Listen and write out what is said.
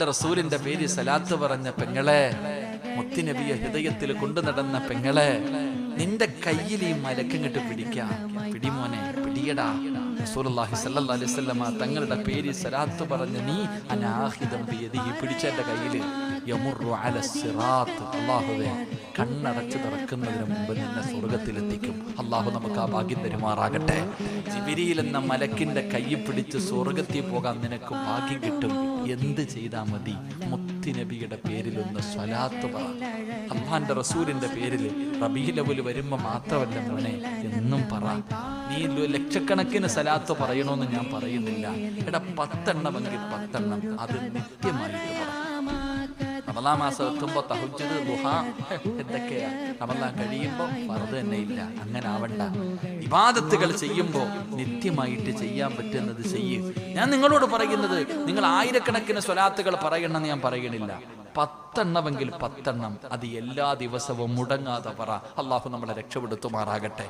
റസൂലിന്റെ പേര് സലാത്ത് പറഞ്ഞ പെങ്ങളെ, മുത്തുനബിയെ ഹൃദയത്തിൽ കൊണ്ടു നടന്ന പെങ്ങളെ, നിന്റെ കയ്യിൽ ഈ മലക്കങ്ങിട്ട് പിടിക്കാം. പിടിമോനെ, പിടിയടാ. റസൂലുള്ളാഹി സ്വല്ലല്ലാഹു അലൈഹി വസല്ലമ തങ്ങളുടെ പേര് സലാത്ത് പറഞ്ഞ നീ അനാഹിദം ബിയദിഹി, പിടിച്ച എന്റെ കയ്യിൽ യമുറു അല സിറാത്ത്. അല്ലാഹുവേ, കണ്ണടച്ച് തുറക്കുന്നതിന് മുമ്പ് നിന്നെ സ്വർഗത്തിലെത്തിക്കും. അല്ലാഹു നമുക്ക് ആ ഭാഗ്യം തരുമാറാകട്ടെ. ജിബ്രീൽ എന്ന മലക്കിന്റെ കൈ പിടിച്ച് സ്വർഗത്തിൽ പോകാൻ നിനക്ക് ഭാഗ്യം കിട്ടും. എന്ത് ചെയ്താൽ മതി? മുത്തുനബിയുടെ പേരിൽ ഒന്ന് സ്വലാത്ത് പറ. അല്ലാഹുവിന്റെ റസൂലിന്റെ പേരിൽ റബീഉൽ അവ്വൽ വരുമ്പോ മാത്രമല്ല മോനെ, എന്നും പറ. നീ ലക്ഷക്കണക്കിന് സലാത്ത് പറയണമെന്ന് ഞാൻ പറയുന്നില്ല. എടാ, 10 എണ്ണമെങ്കിൽ 10 എണ്ണം അത് നിത്യമായിട്ട് പറ. റമളാൻ മാസം എത്തുമ്പോ തഹജ്ജുദ്, ദുഹാ, എന്തൊക്കെയാ. റമളാൻ കഴിയുമ്പോ ഫർദ് തന്നെ ഇല്ല. അങ്ങനെ ആവണ്ട. ഇബാദത്തുകൾ ചെയ്യുമ്പോ നിത്യമായിട്ട് ചെയ്യാൻ പറ്റുന്നത് ചെയ്യ്. ഞാൻ നിങ്ങളോട് പറയുന്നത് നിങ്ങൾ ആയിരക്കണക്കിന് സ്വലാത്തുകൾ പറയണമെന്ന് ഞാൻ പറയണില്ല. 10 എണ്ണമെങ്കിൽ 10 എണ്ണം അത് എല്ലാ ദിവസവും മുടങ്ങാതെ പറ. അള്ളാഹു നമ്മളെ രക്ഷപ്പെടുത്തുമാറാകട്ടെ.